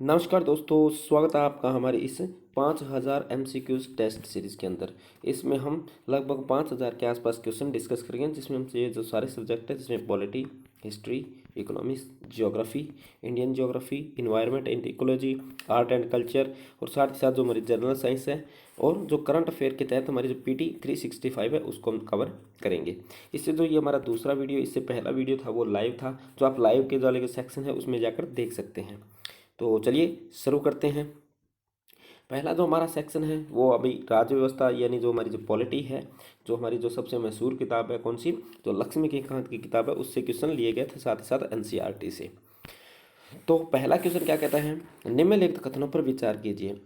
नमस्कार दोस्तों, स्वागत है आपका हमारे इस 5000 एमसीक्यूज टेस्ट सीरीज़ के अंदर। इसमें हम लगभग 5000 के आसपास क्वेश्चन डिस्कस करेंगे, जिसमें हमसे ये जो सारे सब्जेक्ट है, जिसमें polity, history, economics, geography, Indian geography, environment and ecology, art and culture, और साथ ही साथ जो हमारी जनरल साइंस है और जो करंट अफेयर के तहत हमारी जो पीटी 365 है उसको हम कवर करेंगे। इससे जो ये हमारा दूसरा वीडियो, इससे पहला वीडियो था वो लाइव था, जो आप लाइव के वाले सेक्शन है उसमें जाकर देख सकते हैं। तो चलिए शुरू करते हैं। पहला जो हमारा सेक्शन है वो अभी राज्य व्यवस्था, यानी जो हमारी जो पॉलिटी है, जो हमारी जो सबसे मशहूर किताब है कौन सी, जो लक्ष्मीकांत की किताब है, उससे क्वेश्चन लिए गए थे, साथ ही साथ एनसीईआरटी से। तो पहला क्वेश्चन क्या कहता है, निम्नलिखित कथनों पर विचार कीजिए।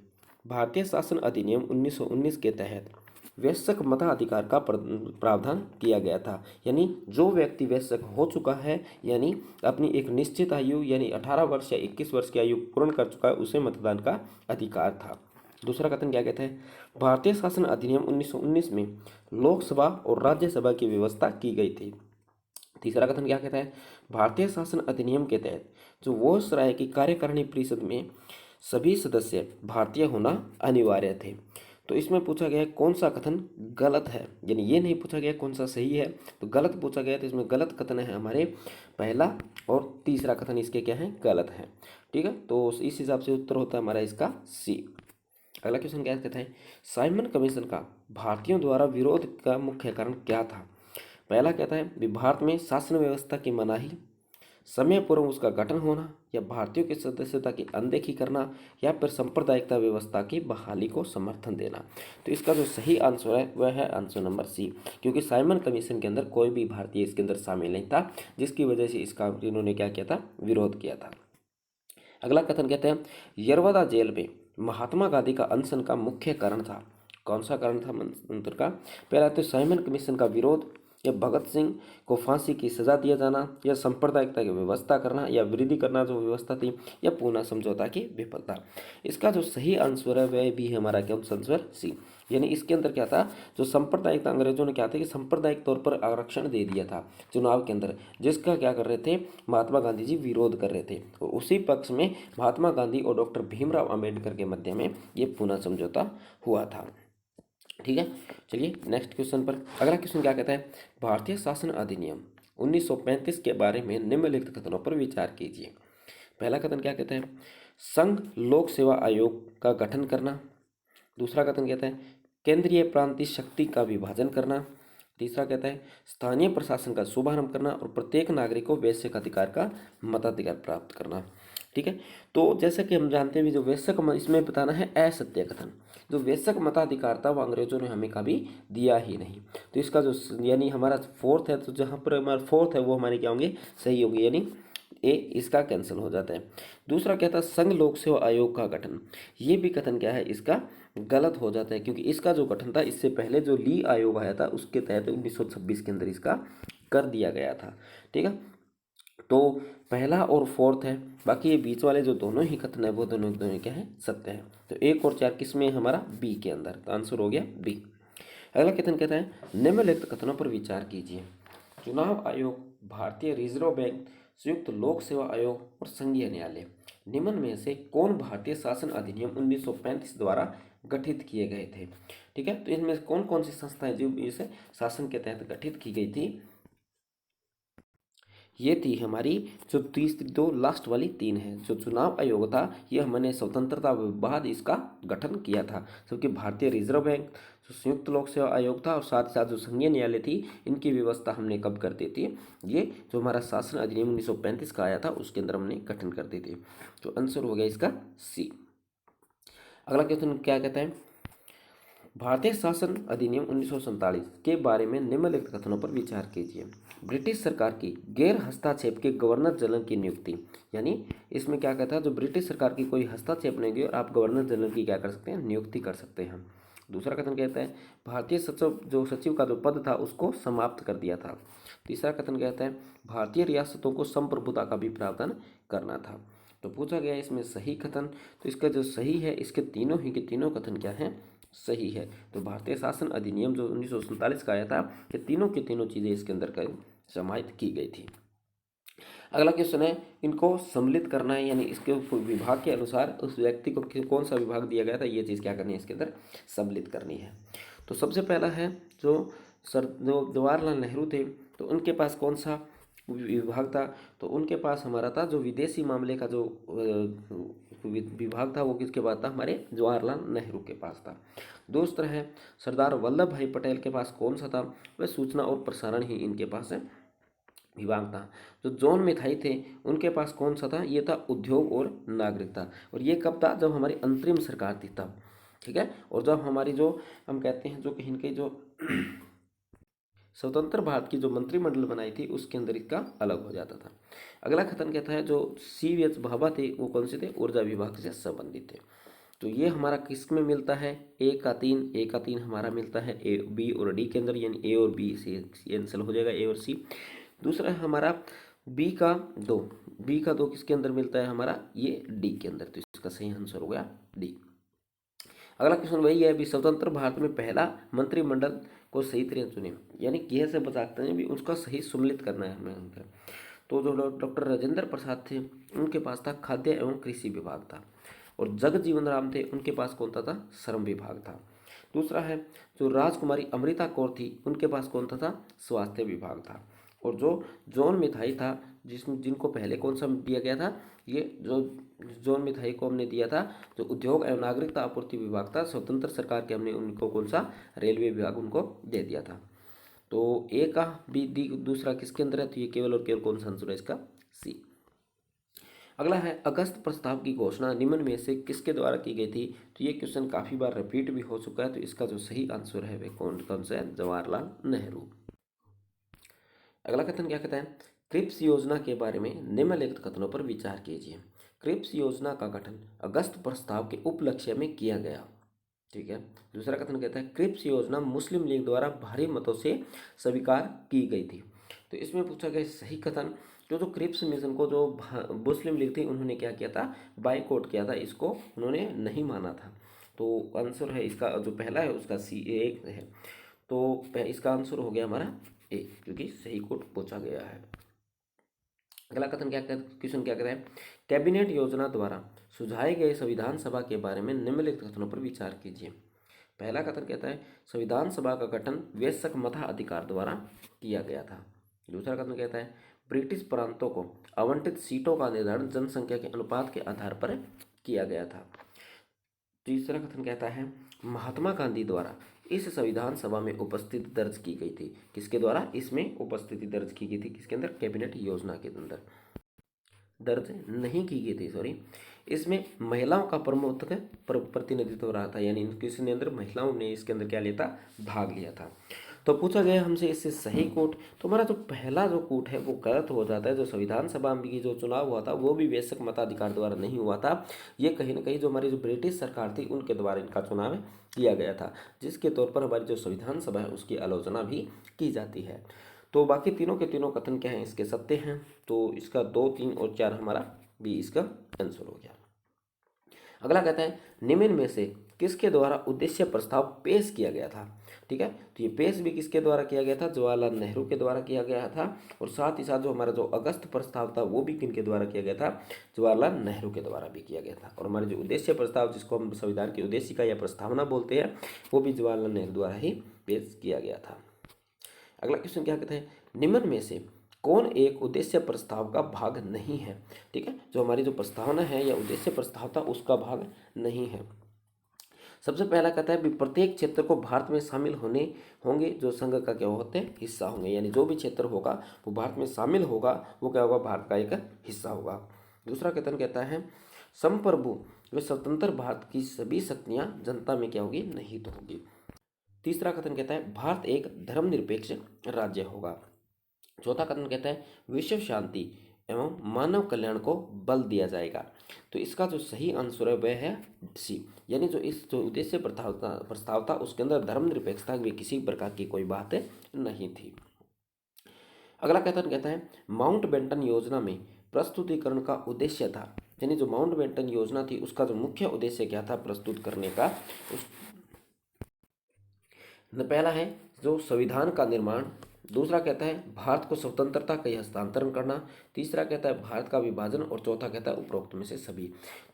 भारतीय शासन अधिनियम 1919 के तहत वयस्क मताधिकार का प्रावधान किया गया था। यानी जो व्यक्ति वयस्क हो चुका है, यानी अपनी एक निश्चित आयु यानी 18 वर्ष या 21 वर्ष की आयु पूर्ण कर चुका है, उसे मतदान का अधिकार था। दूसरा कथन क्या कहता है, भारतीय शासन अधिनियम 1919 में लोकसभा और राज्यसभा की व्यवस्था की गई थी। तीसरा कथन क्या कहता है, भारतीय शासन अधिनियम के तहत जो वो सराय की कार्यकारिणी परिषद में सभी सदस्य भारतीय होना अनिवार्य थे। तो इसमें पूछा गया है कौन सा कथन गलत है, यानी ये नहीं पूछा गया कौन सा सही है, तो गलत पूछा गया। तो इसमें गलत कथन है हमारे पहला और तीसरा कथन इसके क्या है, गलत है। ठीक है, तो इस हिसाब से उत्तर होता है हमारा इसका सी। अगला क्वेश्चन क्या कहता है, साइमन कमीशन का भारतीयों द्वारा विरोध का मुख्य कारण क्या था। पहला कहता है भारत में शासन व्यवस्था की मनाही, समय पूर्व उसका गठन होना, या भारतीयों की सदस्यता की अनदेखी करना, या फिर सांप्रदायिकता व्यवस्था की बहाली को समर्थन देना। तो इसका जो सही आंसर है वह है आंसर नंबर सी, क्योंकि साइमन कमीशन के अंदर कोई भी भारतीय इसके अंदर शामिल नहीं था, जिसकी वजह से इसका इन्होंने क्या किया था, विरोध किया था। अगला कथन कहते हैं, यरवदा जेल में महात्मा गांधी का अनशन का मुख्य कारण था। कौन सा कारण था मंत्र का, पहला तो साइमन कमीशन का विरोध, या भगत सिंह को फांसी की सजा दिया जाना, या सांप्रदायिकता की व्यवस्था करना, या वृद्धि करना जो व्यवस्था थी, या पूना समझौता की विफलता। इसका जो सही आंसर है वह भी है हमारा क्या आंसर सी, यानी इसके अंदर क्या था, जो सांप्रदायिकता अंग्रेजों ने क्या था कि सांप्रदायिक तौर पर आरक्षण दे दिया था चुनाव के अंदर, जिसका क्या कर रहे थे, महात्मा गांधी जी विरोध कर रहे थे, और उसी पक्ष में महात्मा गांधी और डॉक्टर भीमराव अंबेडकर के मध्य में ये पूना समझौता हुआ था। ठीक है, चलिए नेक्स्ट क्वेश्चन पर। अगला क्वेश्चन क्या कहता है, भारतीय शासन अधिनियम 1935 के बारे में निम्नलिखित कथनों पर विचार कीजिए। पहला कथन क्या कहता है, संघ लोक सेवा आयोग का गठन करना। दूसरा कथन कहता है केंद्रीय प्रांतीय शक्ति का विभाजन करना। तीसरा कहता है स्थानीय प्रशासन का शुभारंभ करना, और प्रत्येक नागरिक को वैश्विक अधिकार का मताधिकार प्राप्त करना। ठीक है, तो जैसा कि हम जानते हैं जो वैश्विक इसमें बताना है असत्य कथन, जो वैश्विक मताधिकार था वो अंग्रेजों ने हमें कभी दिया ही नहीं। तो इसका जो यानी हमारा फोर्थ है, तो जहाँ पर हमारा फोर्थ है वो हमारे क्या होंगे, सही होंगे, यानी ए इसका कैंसिल हो जाता है। दूसरा क्या था, संघ लोक सेवा आयोग का गठन, ये भी कथन क्या है, इसका गलत हो जाता है, क्योंकि इसका जो गठन था इससे पहले जो ली आयोग आया था उसके तहत 1926 के अंदर इसका कर दिया गया था। ठीक है, तो पहला और फोर्थ है, बाकी ये बीच वाले जो दोनों ही कथन है वो दोनों दोनों क्या है, सत्य है। तो एक और चार किस में, हमारा बी के अंदर, तो आंसर हो गया बी। अगला कथन कहता है, निम्नलिखित कथनों पर विचार कीजिए। चुनाव आयोग, भारतीय रिजर्व बैंक, संयुक्त लोक सेवा आयोग और संघीय न्यायालय, निम्न में से कौन भारतीय शासन अधिनियम 1935 द्वारा गठित किए गए थे। ठीक है, तो इनमें से कौन कौन सी संस्थाएं जो इस शासन के तहत गठित की गई थी, ये थी हमारी जो तीसरी दो लास्ट वाली तीन है। जो चुनाव आयोग था ये हमने स्वतंत्रता के बाद इसका गठन किया था, जबकि भारतीय रिजर्व बैंक, जो संयुक्त लोक सेवा आयोग था, और साथ ही साथ जो संघीय न्यायालय थी, इनकी व्यवस्था हमने कब कर दी थी, ये जो हमारा शासन अधिनियम 1935 का आया था उसके अंदर हमने गठन कर दी थी। तो आंसर हो गया इसका सी। अगला क्वेश्चन क्या कहता है, भारतीय शासन अधिनियम 1947 के बारे में निम्नलिखित कथनों पर विचार कीजिए। ब्रिटिश सरकार की गैर हस्तक्षेप के गवर्नर जनरल की नियुक्ति, यानी इसमें क्या कहता है, जो ब्रिटिश सरकार की कोई हस्तक्षेप नहीं होगी और आप गवर्नर जनरल की क्या कर सकते हैं, नियुक्ति कर सकते हैं। दूसरा कथन कहता है भारतीय सचिव का जो पद था उसको समाप्त कर दिया था। तीसरा कथन कहता है भारतीय रियासतों को संप्रभुता का भी प्रावधान करना था। तो पूछा गया इसमें सही कथन, तो इसका जो सही है, इसके तीनों ही के तीनों कथन क्या हैं, सही है। तो भारतीय शासन अधिनियम जो 1947 का आया था, ये तीनों की तीनों चीज़ें इसके अंदर समाहित की गई थी। अगला क्वेश्चन है, इनको सम्मिलित करना है, यानी इसके विभाग के अनुसार उस व्यक्ति को कौन सा विभाग दिया गया था, ये चीज़ क्या करनी है, इसके अंदर सम्मिलित करनी है। तो सबसे पहला है जो जवाहरलाल नेहरू थे, तो उनके पास कौन सा विभाग था, तो उनके पास हमारा था जो विदेशी मामले का जो विभाग था, वो किसके पास था, हमारे जवाहरलाल नेहरू के पास था। दूसरा है सरदार वल्लभ भाई पटेल के पास कौन सा था, वह सूचना और प्रसारण ही इनके पास है विभाग था। जो जॉन मिथाई थे, उनके पास कौन सा था, ये था उद्योग और नागरिकता, और ये कब था, जब हमारी अंतरिम सरकार थी तब, ठीक है। और जब हमारी जो हम कहते हैं जो कहीं के जो स्वतंत्र भारत की जो मंत्रिमंडल बनाई थी, उसके अंदर इसका अलग हो जाता था। अगला कथन कहता है जो CVH भाभा थे, वो कौन से थे, ऊर्जा विभाग से संबंधित थे। तो ये हमारा किस में मिलता है, ए का तीन हमारा मिलता है ए, बी और डी के अंदर, यानी ए और बी से कैंसिल हो जाएगा, ए और सी। दूसरा है हमारा बी का दो किसके अंदर मिलता है, हमारा ये डी के अंदर, तो इसका सही आंसर हो गया डी। अगला क्वेश्चन वही है, भी स्वतंत्र भारत में पहला मंत्रिमंडल को सही तरह चुने, यानी किए से बचाते हैं भी उसका सही सम्मिलित करना है हमें उनका। तो जो डॉक्टर राजेंद्र प्रसाद थे, उनके पास था खाद्य एवं कृषि विभाग था, और जगजीवन राम थे, उनके पास कौन था, श्रम विभाग था। दूसरा है जो राजकुमारी अमृता कौर थी, उनके पास कौन था, स्वास्थ्य विभाग था। और जो जॉन मिथाई था, जिनको पहले कौन सा दिया गया था, ये जो जॉन मिथाई को हमने दिया था, जो उद्योग एवं नागरिकता आपूर्ति विभाग था, स्वतंत्र सरकार के हमने उनको कौन सा, रेलवे विभाग उनको दे दिया था। तो ए का बी डी दूसरा किसके अंदर है, तो ये केवल और केवल कौन सा आंसर है इसका, सी। अगला है अगस्त प्रस्ताव की घोषणा निम्न में से किसके द्वारा की गई थी, तो ये क्वेश्चन काफ़ी बार रिपीट भी हो चुका है, तो इसका जो सही आंसर है वह कौन सा है, जवाहरलाल नेहरू। अगला कथन क्या कहता है, क्रिप्स योजना के बारे में निम्नलिखित कथनों पर विचार कीजिए। क्रिप्स योजना का गठन अगस्त प्रस्ताव के उपलक्ष्य में किया गया, ठीक है। दूसरा कथन कहता है क्रिप्स योजना मुस्लिम लीग द्वारा भारी मतों से स्वीकार की गई थी। तो इसमें पूछा गया सही कथन, जो क्रिप्स मिशन को जो मुस्लिम लीग थी, उन्होंने क्या किया था, बाइकआउट किया था, इसको उन्होंने नहीं माना था। तो आंसर है इसका जो पहला है उसका सी एक है, तो इसका आंसर हो गया हमारा ए, क्योंकि सही कोट पूछा गया है। अगला कथन क्वेश्चन क्या कहता है, कैबिनेट योजना द्वारा सुझाए गए संविधान सभा के बारे में निम्नलिखित कथनों पर विचार कीजिए। पहला कथन कहता है संविधान सभा का गठन वयस्क मताधिकार द्वारा किया गया था। दूसरा कथन कहता है ब्रिटिश प्रांतों को आवंटित सीटों का निर्धारण जनसंख्या के अनुपात के आधार पर किया गया था। तीसरा कथन कहता है महात्मा गांधी द्वारा इस संविधान सभा में उपस्थिति दर्ज की गई थी, किसके द्वारा इसमें उपस्थिति दर्ज की गई थी, किसके अंदर, कैबिनेट योजना के अंदर दर्ज नहीं की गई थी, सॉरी। इसमें महिलाओं का प्रमुख प्रतिनिधित्व हो रहा था, यानी किसने अंदर, महिलाओं ने इसके अंदर क्या लिया था, भाग लिया था। तो पूछा गया हमसे इससे सही कोट, तो हमारा जो पहला जो कोट है वो गलत हो जाता है। जो संविधान सभा की जो चुनाव हुआ था वो भी वयस्क मताधिकार द्वारा नहीं हुआ था, ये कहीं ना कहीं जो हमारी जो ब्रिटिश सरकार थी उनके द्वारा इनका चुनाव किया गया था, जिसके तौर पर हमारी जो संविधान सभा है उसकी आलोचना भी की जाती है। तो बाकी तीनों के तीनों कथन क्या हैं, इसके सत्य हैं। तो इसका 2, 3 और 4 हमारा भी इसका आंसर हो गया। अगला कहता है निम्न में से किसके द्वारा उद्देश्य प्रस्ताव पेश किया गया था, ठीक है। तो ये पेश भी किसके द्वारा किया गया था, जवाहरलाल नेहरू के द्वारा किया गया था। और साथ ही साथ जो हमारा जो अगस्त प्रस्ताव था वो भी किनके द्वारा किया गया था, जवाहरलाल नेहरू के द्वारा भी किया गया था। और हमारे जो उद्देश्य प्रस्ताव, जिसको हम संविधान की उद्देशिका या प्रस्तावना बोलते हैं, वो भी जवाहरलाल नेहरू द्वारा ही पेश किया गया था। अगला क्वेश्चन क्या कहते हैं, निम्न में से कौन एक उद्देश्य प्रस्ताव का भाग नहीं है, ठीक है। जो हमारी जो प्रस्तावना है या उद्देश्य प्रस्ताव था उसका भाग नहीं है। सबसे पहला कहता है भी प्रत्येक क्षेत्र को भारत में शामिल होंगे जो संघ का क्या होते हैं, हिस्सा होंगे, यानी जो भी क्षेत्र होगा वो भारत में शामिल होगा, वो क्या होगा, भारत का एक हिस्सा होगा। दूसरा कथन कहता है संप्रभु व स्वतंत्र भारत की सभी शक्तियां जनता में क्या होगी, निहित होगी। तीसरा कथन कहता है भारत एक धर्मनिरपेक्ष राज्य होगा। चौथा कथन कहता है विश्व शांति एवं मानव कल्याण को बल दिया जाएगा। तो इसका जो सही आंसर है वह है सी, यानी जो इस जो उद्देश्य प्रस्ताव था उसके अंदर धर्मनिरपेक्षता में किसी प्रकार की कोई बात नहीं थी। अगला कथन कहता है माउंटबेटन योजना में प्रस्तुतिकरण का उद्देश्य था, यानी जो माउंटबेटन योजना थी उसका जो मुख्य उद्देश्य क्या था प्रस्तुत करने का, पहला है जो संविधान का निर्माण दूसरा कहता है भारत को स्वतंत्रता का हस्तांतरण करना। तीसरा कहता है भारत का विभाजन। और चौथा कहता है उपरोक्त में से सभी।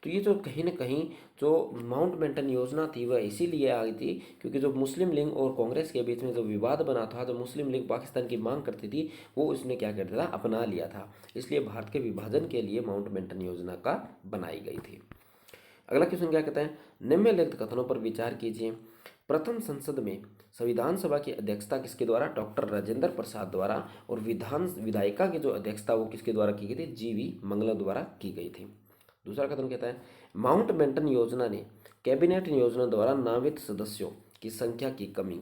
तो ये जो कहीं ना कहीं जो माउंटबेटन योजना थी वह इसीलिए आई थी क्योंकि जो मुस्लिम लीग और कांग्रेस के बीच में जो विवाद बना था, जो मुस्लिम लीग पाकिस्तान की मांग करती थी, वो उसने क्या कर दिया था, अपना लिया था। इसलिए भारत के विभाजन के लिए माउंटबेटन योजना का बनाई गई थी। अगला क्वेश्चन क्या कहता है, निम्नलिखित कथनों पर विचार कीजिए। प्रथम संसद में संविधान सभा की अध्यक्षता किसके द्वारा, डॉक्टर राजेंद्र प्रसाद द्वारा। और विधायिका की जो अध्यक्षता वो किसके द्वारा की गई थी, जीवी मंगला द्वारा की गई थी। दूसरा कथन कहता है माउंटबेटन योजना ने कैबिनेट योजना द्वारा नामित सदस्यों की संख्या की कमी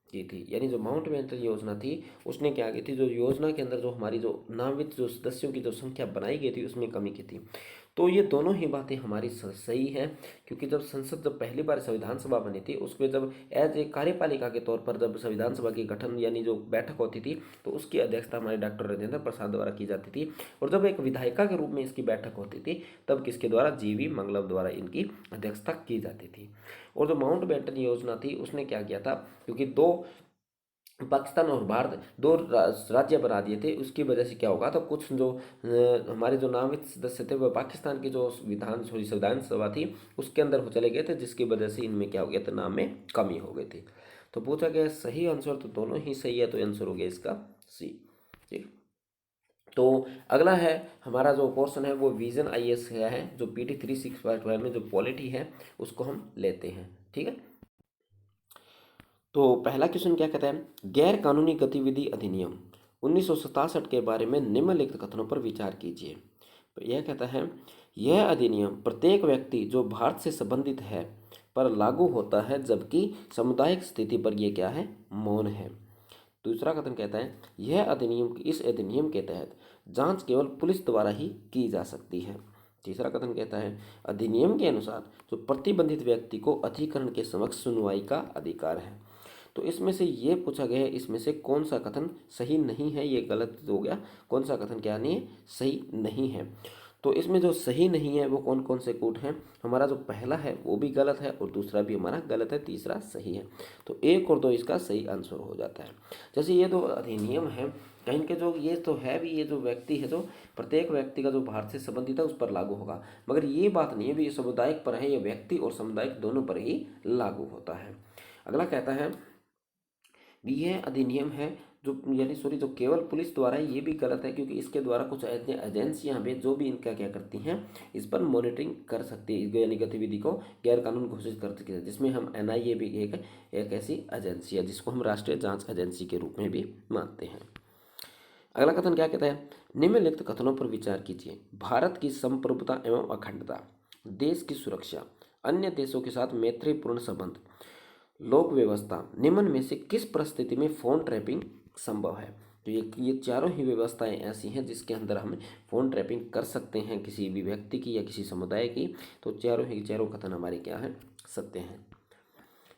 की थी। यानी जो माउंटबेटन योजना थी उसने क्या की थी, जो योजना के अंदर जो हमारी जो नामित जो सदस्यों की जो संख्या बनाई गई थी उसमें कमी की थी। तो ये दोनों ही बातें हमारी सही हैं क्योंकि जब संसद जब पहली बार संविधान सभा बनी थी उसमें जब एज ए कार्यपालिका के तौर पर जब संविधान सभा की गठन यानी जो बैठक होती थी तो उसकी अध्यक्षता हमारे डॉक्टर राजेंद्र प्रसाद द्वारा की जाती थी। और जब एक विधायिका के रूप में इसकी बैठक होती थी तब किसके द्वारा, जीवी मंगलम द्वारा इनकी अध्यक्षता की जाती थी। और जो माउंटबेटन योजना थी उसने क्या किया था, क्योंकि दो पाकिस्तान और भारत दो राज्य बना दिए थे, उसकी वजह से क्या होगा, तो कुछ जो हमारे जो नामित सदस्य थे वह पाकिस्तान की जो संविधान सभा थी उसके अंदर हो चले गए थे, जिसकी वजह से इनमें क्या हो गया था, नाम में कमी हो गई थी। तो पूछा गया सही आंसर, तो दोनों ही सही है, तो आंसर हो गया इसका सी। ठीक, तो अगला है हमारा जो पोर्शन है वो विजन IAS है, जो PT 365 में जो पॉलिटी है उसको हम लेते हैं। ठीक है, तो पहला क्वेश्चन क्या कहता है, गैर कानूनी गतिविधि अधिनियम 1967 के बारे में निम्नलिखित कथनों पर विचार कीजिए। तो यह कहता है यह अधिनियम प्रत्येक व्यक्ति जो भारत से संबंधित है पर लागू होता है, जबकि सामुदायिक स्थिति पर यह क्या है, मौन है। दूसरा कथन कहता है इस अधिनियम के तहत जांच केवल पुलिस द्वारा ही की जा सकती है। तीसरा कथन कहता है अधिनियम के अनुसार जो प्रतिबंधित व्यक्ति को अधिकरण के समक्ष सुनवाई का अधिकार है। तो इसमें से ये पूछा गया है, इसमें से कौन सा कथन सही नहीं है, ये गलत हो गया। कौन सा कथन क्या नहीं है, सही नहीं है। तो इसमें जो सही नहीं है वो कौन कौन से कोड हैं, हमारा जो पहला है वो भी गलत है और दूसरा भी हमारा गलत है, तीसरा सही है। तो 1 और 2 इसका सही आंसर हो जाता है। जैसे ये दो अधिनियम है कहीं के जो ये तो है भी, ये जो व्यक्ति है जो प्रत्येक व्यक्ति का जो भारत से संबंधित है उस पर लागू होगा, मगर ये बात नहीं है भी ये सामुदायिक पर है, ये व्यक्ति और सामुदायिक दोनों पर ही लागू होता है। अगला कहता है यह अधिनियम है जो जो केवल पुलिस द्वारा है, ये भी गलत है क्योंकि इसके द्वारा कुछ एजेंसियां भी जो भी इनका क्या करती हैं, इस पर मॉनिटरिंग कर सकती है, यानी गतिविधि को गैर कानून घोषित कर सकती है, जिसमें हम NIA भी एक ऐसी एजेंसी है जिसको हम राष्ट्रीय जांच एजेंसी के रूप में भी मानते हैं। अगला कथन क्या कहता है, निम्नलिखित कथनों पर विचार कीजिए। भारत की संप्रभुता एवं अखंडता, देश की सुरक्षा, अन्य देशों के साथ मैत्रीपूर्ण संबंध, लोक व्यवस्था, निम्न में से किस परिस्थिति में फोन ट्रैपिंग संभव है। तो ये चारों ही व्यवस्थाएं ऐसी हैं जिसके अंदर हम फोन ट्रैपिंग कर सकते हैं किसी भी व्यक्ति की या किसी समुदाय की। तो चारों कथन हमारे क्या हैं, सत्य हैं।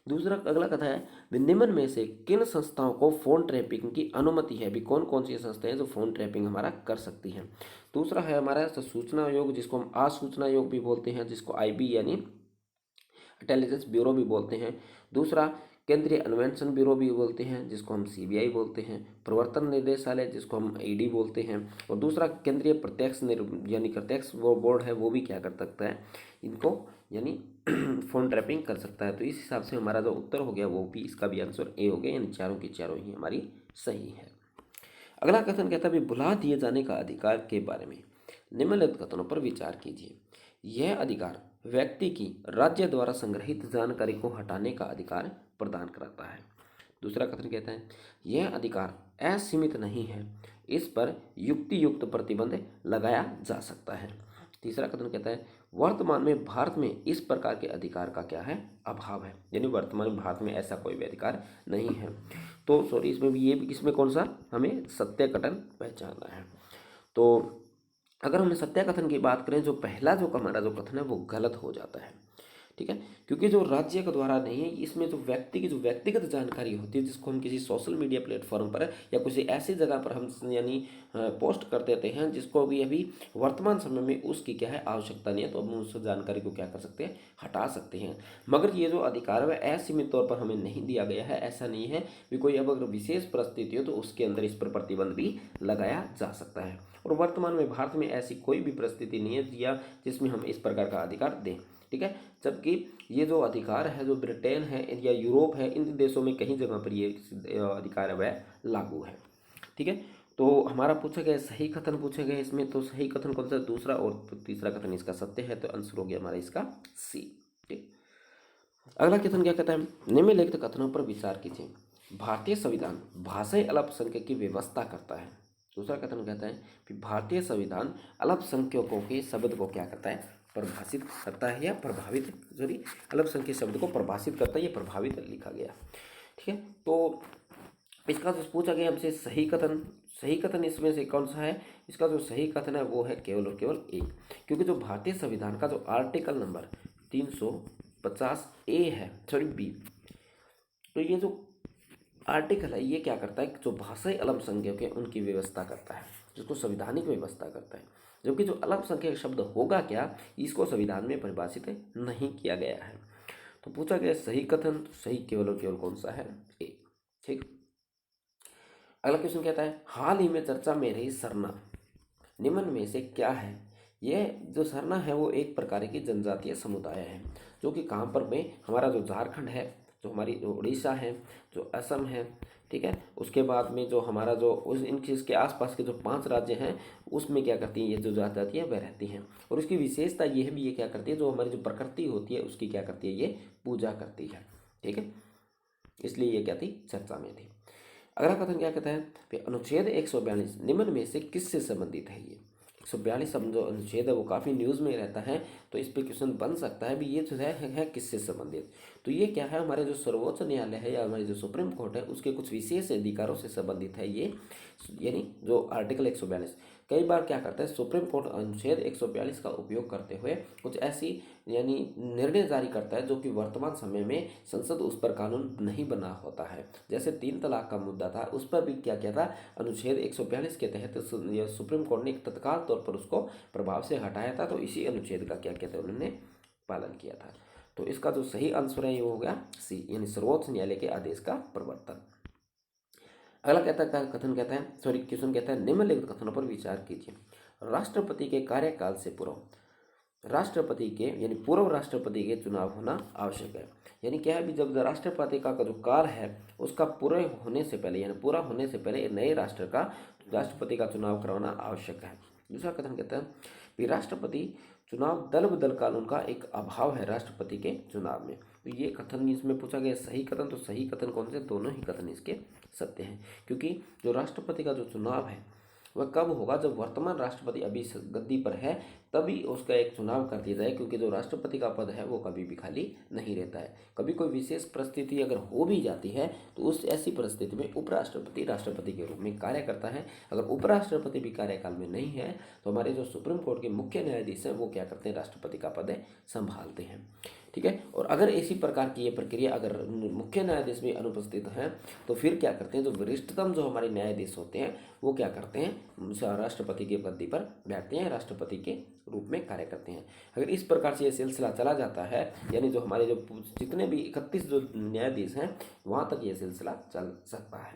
दूसरा अगला कथन है निम्न में से किन संस्थाओं को फोन ट्रैपिंग की अनुमति है, भी कौन कौन सी संस्थाएं जो फोन ट्रैपिंग हमारा कर सकती हैं। दूसरा है हमारा सूचना आयोग, जिसको हम आसूचना आयोग भी बोलते हैं, जिसको IB यानी इंटेलिजेंस ब्यूरो भी बोलते हैं। दूसरा केंद्रीय अन्वेषण ब्यूरो भी बोलते हैं, जिसको हम CBI बोलते हैं। प्रवर्तन निदेशालय, जिसको हम ED बोलते हैं। और दूसरा केंद्रीय प्रत्यक्ष बोर्ड है, वो भी क्या कर सकता है, इनको यानी फोन ट्रैपिंग कर सकता है। तो इस हिसाब से हमारा जो उत्तर हो गया वो भी, इसका भी आंसर A हो गया, यानी चारों की चारों ही हमारी सही है। अगला कथन कहता है भुला दिए जाने का अधिकार के बारे में निम्नलिखित कथनों पर विचार कीजिए। यह अधिकार व्यक्ति की राज्य द्वारा संग्रहित जानकारी को हटाने का अधिकार प्रदान कराता है। दूसरा कथन कहता है यह अधिकार असीमित नहीं है, इस पर युक्ति युक्त प्रतिबंध लगाया जा सकता है। तीसरा कथन कहता है वर्तमान में भारत में इस प्रकार के अधिकार का क्या है, अभाव है, यानी वर्तमान में भारत में ऐसा कोई भी अधिकार नहीं है। तो सॉरी, इसमें भी इसमें कौन सा हमें सत्य कथन पहचानना है। तो अगर हम सत्य कथन की बात करें, जो पहला जो हमारा जो कथन है वो गलत हो जाता है। ठीक है, क्योंकि जो राज्य के द्वारा नहीं है, इसमें जो व्यक्ति की जो व्यक्तिगत जानकारी होती है जिसको हम किसी सोशल मीडिया प्लेटफॉर्म पर या किसी ऐसी जगह पर हम यानी पोस्ट कर देते हैं जिसको भी अभी वर्तमान समय में उसकी क्या है आवश्यकता नहीं है, तो हम उस जानकारी को क्या कर सकते हैं, हटा सकते हैं। मगर ये जो अधिकार है असीमित तौर पर हमें नहीं दिया गया है, ऐसा नहीं है भी कोई अब अगर विशेष परिस्थिति हो तो उसके अंदर इस पर प्रतिबंध भी लगाया जा सकता है। और वर्तमान में भारत में ऐसी कोई भी परिस्थिति नहीं है या जिसमें हम इस प्रकार का अधिकार दें, ठीक है। जबकि ये जो अधिकार है जो ब्रिटेन है या यूरोप है, इन देशों में कहीं जगह पर ये अधिकार है वह लागू है, ठीक है। तो हमारा पूछा गया सही कथन पूछे गए इसमें, तो सही कथन कौन सा, दूसरा, और तीसरा कथन इसका सत्य है, तो आंसर हो गया हमारा इसका सी, ठीक। अगला कथन क्या कहता है, निम्नलिखित कथनों पर विचार कीजिए। भारतीय संविधान भाषाई अल्पसंख्यक की व्यवस्था करता है। दूसरा कथन कहता है कि भारतीय संविधान अल्पसंख्यकों के शब्द को क्या करता है, परिभाषित करता है या प्रभावित, सॉरी, अल्पसंख्यक शब्द को परिभाषित करता है, ये प्रभावित लिखा गया, ठीक है। तो इसका जो पूछा गया हमसे सही कथन इसमें से कौन सा है, इसका जो सही कथन है वो है केवल और केवल एक, क्योंकि जो भारतीय संविधान का जो आर्टिकल नंबर 350A है, सॉरी बी, तो ये जो आर्टिकल है ये क्या करता है, जो भाषाई अल्पसंख्यक है उनकी व्यवस्था करता है, जिसको संवैधानिक व्यवस्था करता है। जबकि जो अल्पसंख्यक शब्द होगा क्या, इसको संविधान में परिभाषित नहीं किया गया है। तो पूछा गया सही कथन, तो सही केवल और केवल कौन सा है, ए, ठीक। अगला क्वेश्चन कहता है हाल ही में चर्चा में रही सरना निम्न में से क्या है। यह जो सरना है वो एक प्रकार की जनजातीय समुदाय है, जो कि कहाँ पर में, हमारा जो झारखंड है, जो हमारी जो उड़ीसा है, जो असम है, ठीक है, उसके बाद में जो हमारा जो उस इनके इसके आसपास के जो 5 राज्य हैं उसमें क्या करती हैं ये जो जनजाति है वह रहती हैं। और उसकी विशेषता यह भी, ये क्या करती है, जो हमारी जो प्रकृति होती है उसकी क्या करती है, ये पूजा करती है, ठीक है, इसलिए ये क्या थी, चर्चा में थी। अगला कथन क्या कहता है, अनुच्छेद 142 निम्न में से किससे संबंधित है। ये 142 जो अनुच्छेद है वो काफ़ी न्यूज़ में रहता है, तो इस पर क्वेश्चन बन सकता है भी ये जो है किससे संबंधित। तो ये क्या है, हमारे जो सर्वोच्च न्यायालय है या हमारी जो सुप्रीम कोर्ट है उसके कुछ विशेष अधिकारों से संबंधित है ये, यानी जो आर्टिकल 142। कई बार क्या करता है सुप्रीम कोर्ट अनुच्छेद 142 का उपयोग करते हुए कुछ ऐसी यानी निर्णय जारी करता है जो कि वर्तमान समय में संसद उस पर कानून नहीं बना होता है। जैसे 3 तलाक का मुद्दा था, उस पर भी क्या किया था, अनुच्छेद 142 के तहत सुप्रीम कोर्ट ने तत्काल तौर पर उसको प्रभाव से हटाया था। तो इसी अनुच्छेद का क्या कहते हैं उन्होंने पालन किया था। तो इसका जो सही आंसर है ये हो गया सी, यानी सर्वोच्च न्यायालय के आदेश का प्रवर्तन। अगला कथन कहता है, सॉरी क्वेश्चन कहता है निम्नलिखित कथनों पर विचार कीजिए। राष्ट्रपति के कार्यकाल से पूर्व राष्ट्रपति के यानी पूर्व राष्ट्रपति के चुनाव होना आवश्यक है। यानी क्या है भी, जब राष्ट्रपति का जो काल है उसका पूरे होने से पहले यानी पूरा होने से पहले नए राष्ट्रपति का चुनाव करवाना आवश्यक है। दूसरा कथन कहता है कि राष्ट्रपति चुनाव दल बदल कानून का एक अभाव है राष्ट्रपति के चुनाव में। तो ये कथन इसमें पूछा गया सही कथन, तो सही कथन कौन से, दोनों ही कथन इसके सत्य हैं। क्योंकि जो राष्ट्रपति का जो चुनाव है वह कब होगा, जब वर्तमान राष्ट्रपति अभी गद्दी पर है तभी उसका एक चुनाव कर दिया जाए, क्योंकि जो राष्ट्रपति का पद है वो कभी भी खाली नहीं रहता है। कभी कोई विशेष परिस्थिति अगर हो भी जाती है तो उस ऐसी परिस्थिति में उपराष्ट्रपति राष्ट्रपति के रूप में कार्य करता है। अगर उपराष्ट्रपति भी कार्यकाल में नहीं है तो हमारे जो सुप्रीम कोर्ट के मुख्य न्यायाधीश हैं वो क्या करते हैं, राष्ट्रपति का पद संभालते हैं, ठीक है। और अगर इसी प्रकार की ये प्रक्रिया अगर मुख्य न्यायाधीश भी अनुपस्थित हैं तो फिर क्या करते हैं, जो वरिष्ठतम जो हमारे न्यायाधीश होते हैं वो क्या करते हैं, राष्ट्रपति की गद्दी पर बैठते हैं, राष्ट्रपति के रूप में कार्य करते हैं। अगर इस प्रकार से ये सिलसिला चला जाता है, यानी जो हमारे जो जितने भी 31 जो न्यायाधीश हैं वहाँ तक ये सिलसिला चल सकता है।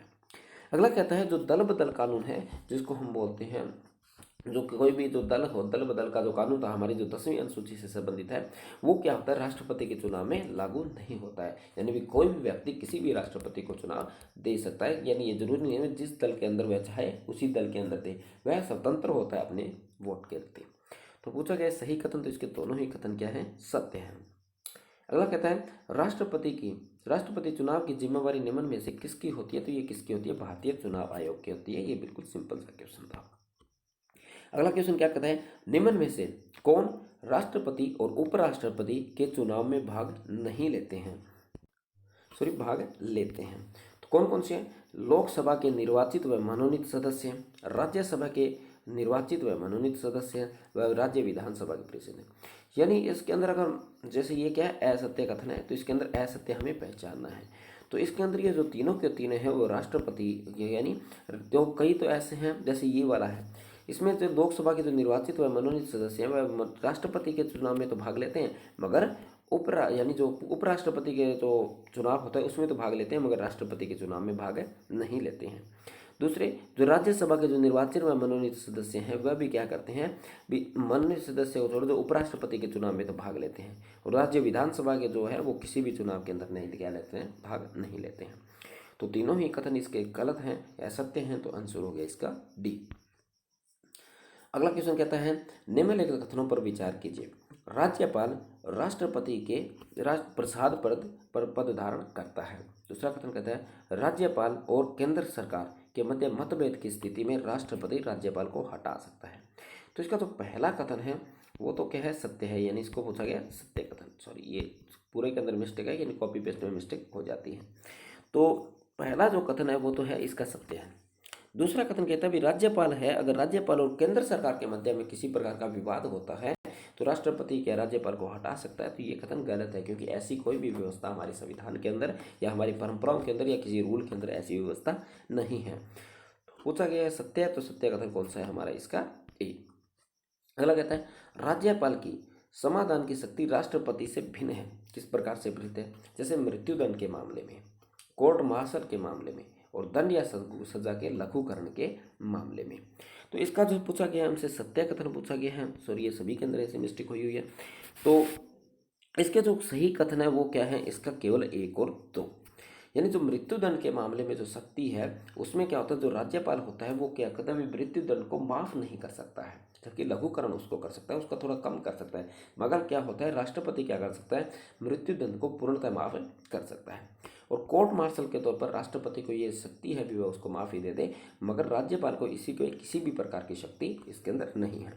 अगला कहता है जो दल बदल कानून है, जिसको हम बोलते हैं, जो कोई भी जो दल हो, दल बदल का जो कानून था हमारी जो 10वीं अनुसूची से संबंधित है, वो क्या होता है, राष्ट्रपति के चुनाव में लागू नहीं होता है। यानी भी कोई भी व्यक्ति किसी भी राष्ट्रपति को चुनाव दे सकता है, यानी ये जरूरी नहीं है जिस दल के अंदर वह चाहे उसी दल के अंदर दे, वह स्वतंत्र होता है अपने वोट के प्रति। तो पूछा गया सही कथन, तो इसके दोनों ही कथन क्या है, सत्य है। अगला कहता है राष्ट्रपति चुनाव की जिम्मेवारी निम्न में से किसकी होती है। तो ये किसकी होती है, भारतीय चुनाव आयोग की होती है। ये बिल्कुल सिंपल सा क्वेश्चन था। अगला क्वेश्चन क्या कहता है, निम्न में से कौन राष्ट्रपति और उपराष्ट्रपति के चुनाव में भाग नहीं लेते हैं, सॉरी भाग लेते हैं। तो कौन कौन से हैं, लोकसभा के निर्वाचित व मनोनीत सदस्य, राज्यसभा के निर्वाचित व मनोनीत सदस्य हैं व राज्य विधानसभा के प्रेसिडेंट हैं। यानी इसके अंदर अगर जैसे ये क्या है असत्य कथन है, तो इसके अंदर असत्य हमें पहचानना है। तो इसके अंदर ये जो तीनों के तीनों हैं वो राष्ट्रपति, यानी जो कई तो ऐसे हैं जैसे ये वाला है, इसमें जो लोकसभा के जो निर्वाचित व मनोनीत सदस्य हैं वह राष्ट्रपति के चुनाव में तो भाग लेते हैं, मगर यानी जो उपराष्ट्रपति के जो चुनाव होता है उसमें तो भाग लेते हैं, मगर राष्ट्रपति के चुनाव में भाग नहीं लेते हैं। दूसरे जो राज्यसभा के जो निर्वाचित व मनोनीत सदस्य हैं वह भी क्या करते हैं, भी मनोनीत सदस्य को छोड़ जो उपराष्ट्रपति के चुनाव में तो भाग लेते हैं, और राज्य विधानसभा के जो है वो किसी भी चुनाव के अंदर नहीं क्या लेते हैं, भाग नहीं लेते हैं। तो तीनों ही कथन इसके गलत हैं या सत्य हैं, तो आंसर हो गया इसका डी। अगला क्वेश्चन कहता है निम्नलिखित कथनों पर विचार कीजिए। राज्यपाल राष्ट्रपति के प्रसाद पर पद धारण करता है। दूसरा कथन कहता है राज्यपाल और केंद्र सरकार के मध्य मतभेद की स्थिति में राष्ट्रपति राज्यपाल को हटा सकता है। तो इसका जो पहला कथन है वो तो क्या है, सत्य है, यानी इसको पूछा गया सत्य कथन। सॉरी, ये पूरे के अंदर मिस्टेक है, यानी कॉपी पेस्ट में मिस्टेक हो जाती है। तो पहला जो कथन है वो तो है इसका सत्य है। दूसरा कथन कहता है भी राज्यपाल है, अगर राज्यपाल और केंद्र सरकार के मध्य में किसी प्रकार का विवाद होता है तो राष्ट्रपति क्या राज्यपाल को हटा सकता है। तो ये कथन गलत है, क्योंकि ऐसी कोई भी व्यवस्था हमारे संविधान के अंदर या हमारी परंपराओं के अंदर या किसी रूल के अंदर ऐसी व्यवस्था नहीं है। पूछा गया है सत्य है, तो सत्य कथन कौन सा है हमारा, इसका ए। अगला कहता है राज्यपाल की समाधान की शक्ति राष्ट्रपति से भिन्न है। किस प्रकार से भिन्न है, जैसे मृत्युदंड के मामले में, कोर्ट मार्शल के मामले में, और दंड या सजा के लघुकरण के मामले में। तो इसका जो पूछा गया है हमसे सत्य कथन पूछा गया है। सॉरी, ये सभी के अंदर ऐसी मिस्टेक हुई है। तो इसके जो सही कथन है वो क्या है, इसका केवल 1 और 2। यानी जो मृत्युदंड के मामले में जो शक्ति है उसमें क्या होता है, जो राज्यपाल होता है वो क्या करता है, मृत्युदंड को माफ नहीं कर सकता है, जबकि लघुकरण उसको कर सकता है, उसका थोड़ा कम कर सकता है। मगर क्या होता है, राष्ट्रपति क्या कर सकता है, मृत्युदंड को पूर्णतः माफ कर सकता है। और कोर्ट मार्शल के तौर पर राष्ट्रपति को ये शक्ति है भी वह उसको माफ़ी दे दे, मगर राज्यपाल को किसी भी प्रकार की शक्ति इसके अंदर नहीं है।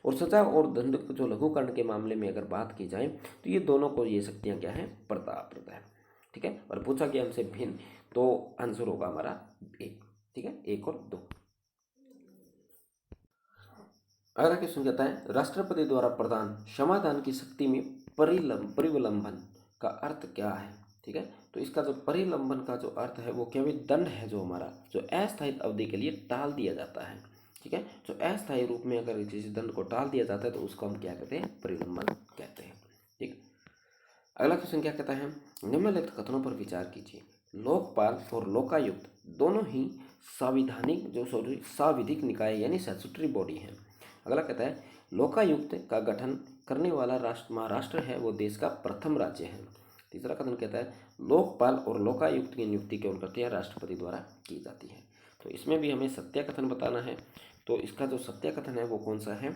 और सजा और दंड जो लघुकरण के मामले में अगर बात की जाए तो ये दोनों को ये शक्तियाँ क्या हैं, पर्याप्त है। ठीक है, और पूछा गया हमसे भिन्न, तो आंसर होगा हमारा 1। ठीक है, 1 और 2। अगला क्वेश्चन कहता है राष्ट्रपति द्वारा प्रदान समाधान की शक्ति में परिविलंबन का अर्थ क्या है। ठीक है, तो इसका जो परिलंबन का जो अर्थ है वो क्या भी दंड है, जो हमारा जो अस्थायी अवधि के लिए टाल दिया जाता है। ठीक है, जो अस्थायी रूप में अगर किसी दंड को टाल दिया जाता है तो उसको हम क्या कहते हैं, परिलंबन कहते हैं। ठीक, अगला क्वेश्चन क्या कहता है निम्नलिखित कथनों पर विचार कीजिए। लोकपाल और लोकायुक्त दोनों ही सांविधिक निकाय यानी स्टैट्यूटरी बॉडी हैं। अगला कहता है लोकायुक्त का गठन करने वाला महाराष्ट्र है, वो देश का प्रथम राज्य है। तीसरा कथन कहता है लोकपाल और लोकायुक्त की नियुक्ति कौन करती है, राष्ट्रपति द्वारा की जाती है। तो इसमें भी हमें सत्य कथन बताना है। तो इसका जो सत्य कथन है वो कौन सा है,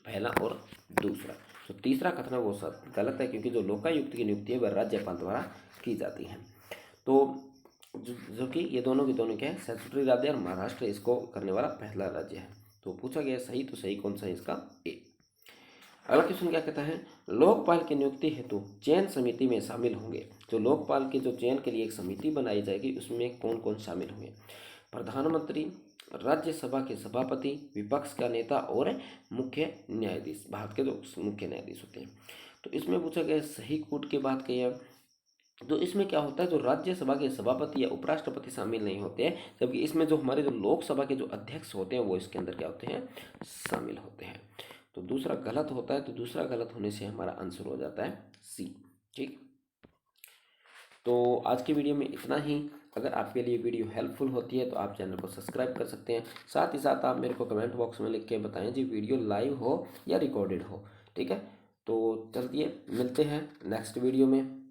पहला और दूसरा। तो तीसरा कथन है वो गलत है, क्योंकि जो लोकायुक्त की नियुक्ति है वह राज्यपाल द्वारा की जाती है। तो जो कि ये दोनों के दोनों क्या है, स्टैट्यूटरी राज्य, और महाराष्ट्र इसको करने वाला पहला राज्य है। तो पूछा गया सही, तो सही कौन सा है, इसका ए। अगला क्वेश्चन क्या कहता है लोकपाल की नियुक्ति हेतु चयन समिति में शामिल होंगे। जो लोकपाल के जो चयन के लिए एक समिति बनाई जाएगी उसमें कौन कौन शामिल होंगे, प्रधानमंत्री, राज्यसभा के सभापति, विपक्ष का नेता और मुख्य न्यायाधीश, भारत के जो मुख्य न्यायाधीश होते हैं। तो इसमें पूछा गया सही कूट की बात कही है। तो इसमें क्या होता है, जो राज्यसभा के सभापति या उपराष्ट्रपति शामिल नहीं होते हैं, जबकि इसमें जो हमारे जो लोकसभा के जो अध्यक्ष होते हैं वो इसके अंदर क्या होते हैं, शामिल होते हैं। तो दूसरा गलत होता है, तो दूसरा गलत होने से हमारा आंसर हो जाता है सी। ठीक, तो आज की वीडियो में इतना ही। अगर आपके लिए वीडियो हेल्पफुल होती है तो आप चैनल को सब्सक्राइब कर सकते हैं। साथ ही साथ आप मेरे को कमेंट बॉक्स में लिख के बताएं जी वीडियो लाइव हो या रिकॉर्डेड हो। ठीक है, तो चलिए मिलते हैं नेक्स्ट वीडियो में।